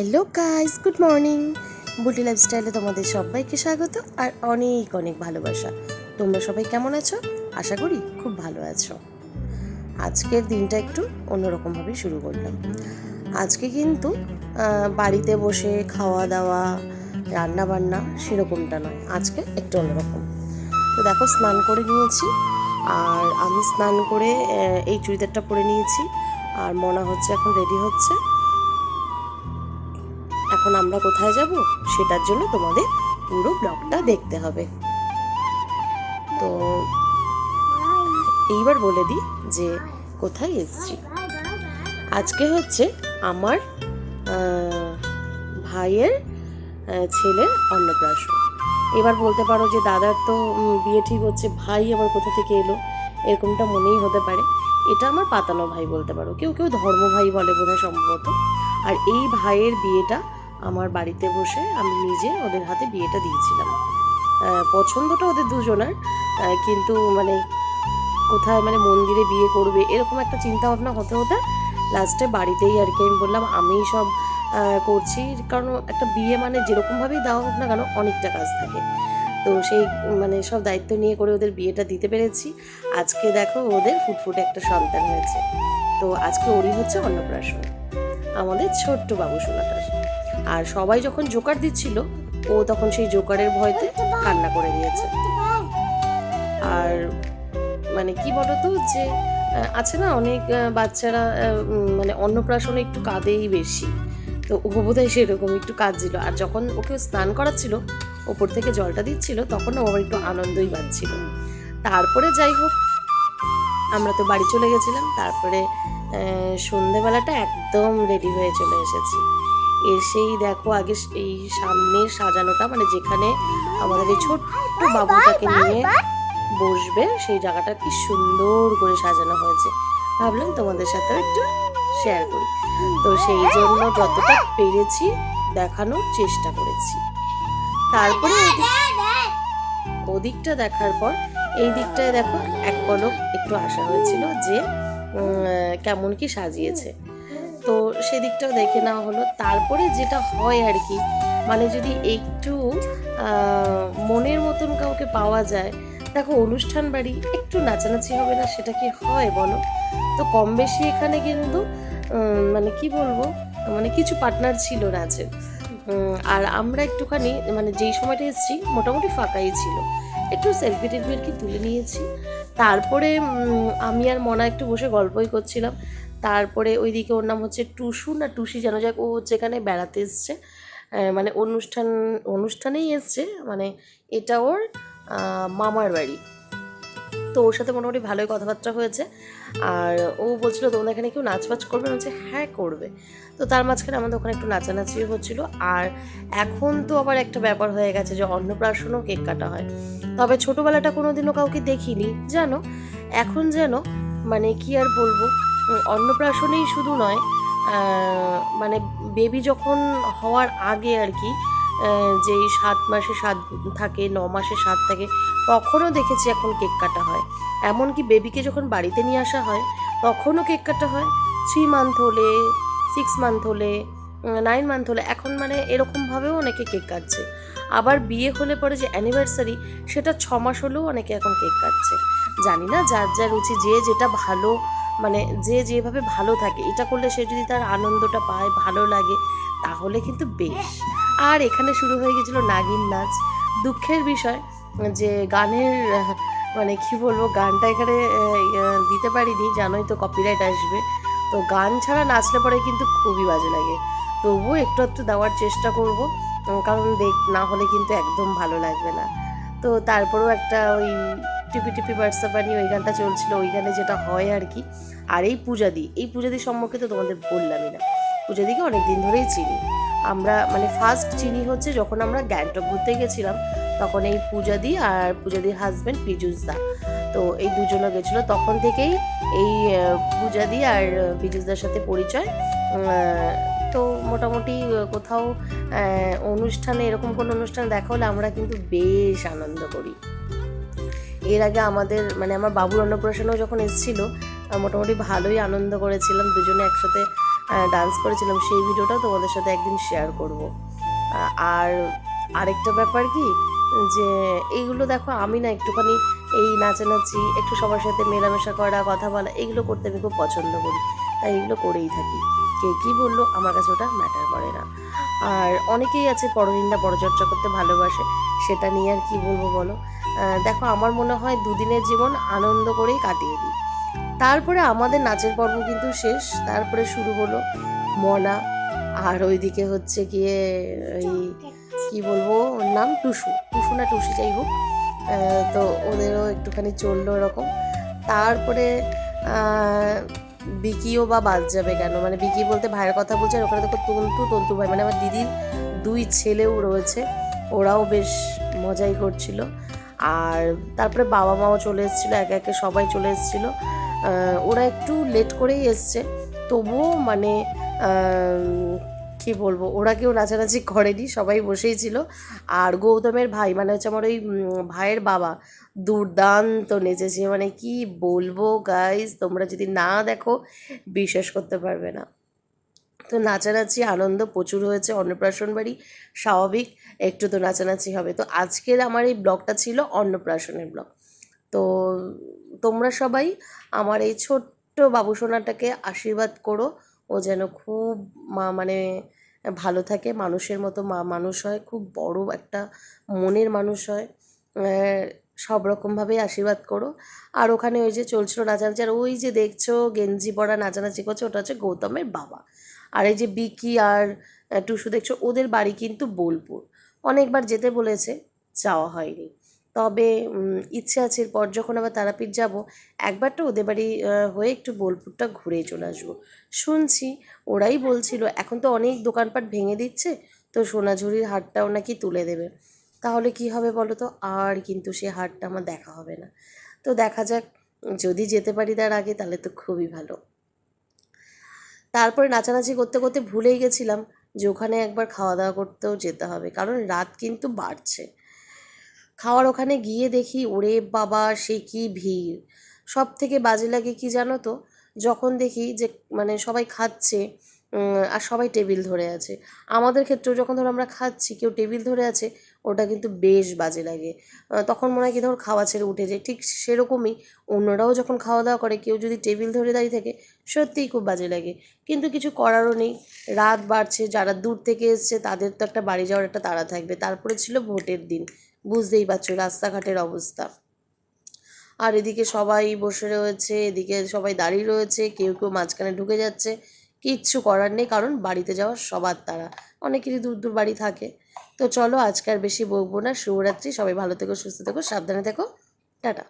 Hello guys, good morning. বুটি লাইফস্টাইলে তোমাদের সবাইকে স্বাগত আর অনেক অনেক ভালোবাসা। তোমরা সবাই কেমন আছো? আশা করি খুব ভালো আছো। আজকের দিনটা একটু অন্যরকমভাবে শুরু করলাম। আজকে কিন্তু বাড়িতে বসে খাওয়া দাওয়া রান্না বান্না সেরকমটা নয়, আজকে একটু অন্যরকম। তো দেখো, স্নান করে নিয়েছি আর আমি স্নান করে এই চুড়িদারটা পরে নিয়েছি আর মনা হচ্ছে এখন রেডি হচ্ছে। এখন আমরা কোথায় যাব সেটার জন্য তোমাদের পুরো ব্লগটা দেখতে হবে। তো এইবার বলে দিই যে কোথায় এসেছি। আজকে হচ্ছে আমার ভাইয়ের ছেলের অন্নপ্রাশন। এবার বলতে পারো যে দাদার তো বিয়ে ঠিক হচ্ছে, ভাই আবার কোথা থেকে এলো, এরকমটা মনেই হতে পারে। এটা আমার পাতানো ভাই বলতে পারো, কেউ কেউ ধর্ম ভাই বলে বোধহয় সম্ভবত। আর এই ভাইয়ের বিয়েটা আমার বাড়িতে বসে আমি নিজে ওদের হাতে বিয়েটা দিয়েছিলাম। পছন্দটা ওদের দুজনার, কিন্তু মানে কোথায় মানে মন্দিরে বিয়ে করবে এরকম একটা চিন্তা ভাবনা হতে হতে লাস্টে বাড়িতেই আর কি আমি বললাম আমিই সব করছি। কারণ একটা বিয়ে মানে যেরকমভাবেই দেওয়া হোক না কেন অনেকটা কাজ থাকে, তো সেই মানে সব দায়িত্ব নিয়ে করে ওদের বিয়েটা দিতে পেরেছি। আজকে দেখো ওদের ফুটফুটে একটা সন্তান হয়েছে। তো আজকে ওরই হচ্ছে অন্নপ্রাশন, আমাদের ছোট্ট বাবু সোনাটার। আর সবাই যখন জোকার দিচ্ছিল ও তখন সেই জোকারের ভয়তে কান্না করে দিয়েছে। আর মানে কি বলতো যে আছে না অনেক বাচ্চারা মানে অন্নপ্রাশনে একটু কাঁদেই বেশি, তো ও বোধহয় সেরকম একটু কাঁদছিল। আর যখন ওকে স্নান করাচ্ছিল ওপর থেকে জলটা দিচ্ছিল তখন আবার একটু আনন্দই পাচ্ছিল। তারপরে যাই হোক আমরা তো বাড়ি চলে গেছিলাম। তারপরে সন্ধেবেলাটা একদম রেডি হয়ে চলে এসেছি। এসেই দেখো আগে এই সামনের সাজানোটা, মানে যেখানে আমাদের এই ছোট্ট বাবুটাকে নিয়ে বসবে সেই জায়গাটা কি সুন্দর করে সাজানো হয়েছে, ভাবলাম তোমাদের সাথেও একটু শেয়ার করি। তো সেই জন্য যতটা পেরেছি দেখানোর চেষ্টা করেছি। তারপরে ওদিকটা দেখার পর এই দিকটায় দেখো এক পলক একটু আশা হয়েছিল যে কেমন কি সাজিয়েছে, তো সেদিকটাও দেখে নেওয়া হলো। তারপরে যেটা হয় আর কি, মানে যদি একটু মনের মতন কাউকে পাওয়া যায়, দেখো অনুষ্ঠান বাড়ি একটু নাচানাচি হবে না, সেটা কি হয় বলো? তো কম বেশি এখানে কিন্তু মানে কি বলবো, মানে কিছু পার্টনার ছিল নাচের। আর আমরা একটুখানি মানে যেই সময়টা এসেছি মোটামুটি ফাঁকাই ছিল, একটু সেলফি টেলফি আর কি তুলে নিয়েছি। তারপরে আমি আর মনা একটু বসে গল্পই করছিলাম। তারপরে ওইদিকে ওর নাম হচ্ছে টুসু না টুসি যেন যাক, ও হচ্ছে এখানে বেড়াতে এসছে, মানে অনুষ্ঠানেই এসছে, মানে এটা ওর মামার বাড়ি। তো ওর সাথে মোটামুটি ভালোই কথাবার্তা হয়েছে। আর ও বলছিল তোমাদের এখানে কেউ নাচ বাচ করবে? বলছে হ্যাঁ করবে। তো তার মাঝখানে আমাদের ওখানে একটু নাচানাচিও হচ্ছিল। আর এখন তো আবার একটা ব্যাপার হয়ে গেছে যে অন্নপ্রাশনও কেক কাটা হয়, তবে ছোটোবেলাটা কোনোদিনও কাউকে দেখিনি জানো। এখন যেন মানে কি আর বলবো, অন্নপ্রাশনেই শুধু নয়, মানে বেবি যখন হওয়ার আগে আর কি, যেই 7 মাসে 7 থাকে, 9 মাসে 7 থাকে, তখনও দেখেছি এখন কেক কাটা হয়। এমনকি বেবিকে যখন বাড়িতে নিয়ে আসা হয় তখনও কেক কাটা হয়। 3 মান্থ হলে, 6 মান্থ হলে, 9 মান্থ হলে, এখন মানে এরকমভাবেও অনেকে কেক কাটছে। আবার বিয়ে হলে পরে যে অ্যানিভার্সারি, সেটা 6 মাস হলেও অনেকে এখন কেক কাটছে। জানি না যার যার রুচি, যে যেটা ভালো, মানে যে যেভাবে ভালো থাকে, এটা করলে সে যদি তার আনন্দটা পায়, ভালো লাগে, তাহলে কিন্তু বেশ। আর এখানে শুরু হয়ে গেছিলো নাগিন নাচ। দুঃখের বিষয় যে গানের মানে কি বলবো, গানটা এখানে দিতে পারিনি, জানোই তো কপিরাইট আসবে। তো গান ছাড়া নাচলে পরে কিন্তু খুবই বাজে লাগে, তবুও একটু একটু দেওয়ার চেষ্টা করব, কারণ না হলে কিন্তু একদম ভালো লাগবে না। তো তারপরেও একটা ওই টিপি টিপি বার্সাবানি ওই গানটা চলছিল, ওই গানে যেটা হয় আর কি। আর এই পূজাদি সম্পর্কে তো তোমাদের বললামই না। পূজাদিকে অনেক দিন ধরেই চিনি আমরা, মানে ফার্স্ট চিনি হচ্ছে যখন আমরা গ্যাংটক ঘুরতে গেছিলাম, তখন এই পূজাদি আর পূজাদির হাজব্যান্ড পীযুষ দা, তো এই দুজনে গেছিলো, তখন থেকেই এই পূজাদি আর পীযুষদার সাথে পরিচয়। তো মোটামুটি কোথাও অনুষ্ঠানে, এরকম কোনো অনুষ্ঠানে দেখা হলে আমরা কিন্তু বেশ আনন্দ করি। এর আগে আমাদের মানে আমার বাবুর অন্নপ্রাশনেও যখন এসেছিলো মোটামুটি ভালোই আনন্দ করেছিলাম, দুজনে একসাথে ডান্স করেছিলাম, সেই ভিডিওটাও তোমাদের সাথে একদিন শেয়ার করব। আর আরেকটা ব্যাপার কি, যে এইগুলো দেখো আমি না একটুখানি এই নাচানাচি, একটু সবার সাথে মেলামেশা করা, কথা বলা, এগুলো করতে আমি খুব পছন্দ করি, তাই এগুলো করেই থাকি। কে কী বললো আমার কাছে ওটা ম্যাটার করে না। আর অনেকেই আছে পরনিন্দা পরচর্চা করতে ভালোবাসে, সেটা নিয়ে আর কি বলবো বলো। দেখো আমার মনে হয় দুদিনের জীবন আনন্দ করেই কাটিয়ে দিই। তারপরে আমাদের নাচের পর্ব কিন্তু শেষ, তারপরে শুরু হলো মনা, আর ওইদিকে হচ্ছে গিয়ে এই কি বলবো ওর নাম, টুসু, টুসু না টুসি যাই হোক। তো ওদেরও একটুখানি চললো এরকম। তারপরে বিকিও বা বাদ যাবে কেন, মানে বিকি বলতে ভাইয়ের কথা বলছে, আর ওখানে দেখো তন্তু ভাই, মানে আমার দিদির দুই ছেলেও রয়েছে, ওরাও বেশ মজাই করছিল। আর তারপরে বাবা মাও চলে এসেছিলো, একে একে সবাই চলে এসেছিলো। ওরা একটু লেট করেই এসছে, তবুও মানে কি বলবো, ওরা কেউ নাচানাচি করেনি, সবাই বসেই ছিল। আর গৌতমের ভাই, মানে হচ্ছে আমার ওই ভাইয়ের বাবা, দুর্দান্ত নেচেছে, মানে কি বলবো গাইজ, তোমরা যদি না দেখো বিশ্বাস করতে পারবে না। তো নাচানাচি আনন্দ প্রচুর হয়েছে, অন্নপ্রাশন বাড়ি, স্বাভাবিক একটু তো নাচানাচি হবে। তো আজকের আমার এই ব্লগটা ছিল অন্নপ্রাশনের ব্লগ। তো তোমরা সবাই আমার এই ছোট্ট বাবুসোনাটাকে আশীর্বাদ করো, ও যেন খুব মানে ভালো থাকে, মানুষের মতো মানুষ হয়, খুব বড় একটা মনের মানুষ হয়। সব রকমভাবেই আশীর্বাদ করো। আর ওখানে ওই যে চলছিল নাচানাচি, আর ওই যে দেখছো গেঞ্জি পরা নাচানাচি করছে, ওটা হচ্ছে গৌতমের বাবা। আর এই যে বিকি আর টুসু দেখছো, ওদের বাড়ি কিন্তু বোলপুর। অনেকবার যেতে বলেছে, যাওয়া হয়নি। তবে ইচ্ছে আছে এরপর যখন আবার তারাপীঠ যাব, একবারটা ওদের বাড়ি হয়ে একটু বোলপুরটা ঘুরেই চলে আসবো। শুনছি ওরাই বলছিল এখন তো অনেক দোকানপাট ভেঙে দিচ্ছে, তো সোনাঝুরির হাটটাও নাকি তুলে দেবে। তাহলে কি হবে বলো তো, আর কিন্তু সে হাটটা আমার দেখা হবে না। তো দেখা যাক, যদি যেতে পারি তার আগে তাহলে তো খুবই ভালো। তারপরে নাচানাচি করতে করতে ভুলেই গেছিলাম যে ওখানে একবার খাওয়া দাওয়া করতেও যেতে হবে, কারণ রাত কিন্তু বাড়ছে। খাওয়ার ওখানে গিয়ে দেখি ওরে বাবা সে কি ভিড়। সব থেকে বাজে লাগে কি জানো তো, যখন দেখি যে মানে সবাই খাচ্ছে, আর সবাই টেবিল ধরে আছে। আমাদের ক্ষেত্রেও যখন ধরো আমরা খাচ্ছি কেউ টেবিল ধরে আছে, ওটা কিন্তু বেশ বাজে লাগে। তখন মনে হয় কি ধর খাওয়া ছেড়ে উঠে যায়, ঠিক সেরকমই অন্যরাও যখন খাওয়া দাওয়া করে কেউ যদি টেবিল ধরে দাঁড়িয়ে থাকে, সত্যিই খুব বাজে লাগে। কিন্তু কিছু করারও নেই, রাত বাড়ছে, যারা দূর থেকে এসছে তাদের তো একটা বাড়ি যাওয়ার একটা তাড়া থাকবে। তারপরে ছিল ভোটের দিন, বুঝতেই পারছো রাস্তাঘাটের অবস্থা। আর এদিকে সবাই বসে রয়েছে, এদিকে সবাই দাঁড়িয়ে রয়েছে, কেউ কেউ মাঝখানে ঢুকে যাচ্ছে। কিচ্ছু করার নেই, কারণ বাড়িতে যাওয়ার সবার তাড়া, অনেকেরই দূর দূর বাড়ি থাকে। তো চলো আজকে আর বেশি বকবো না, শুভরাত্রি, সবাই ভালো থেকো, সুস্থ থেকো, সাবধানে থেকো, টাটা।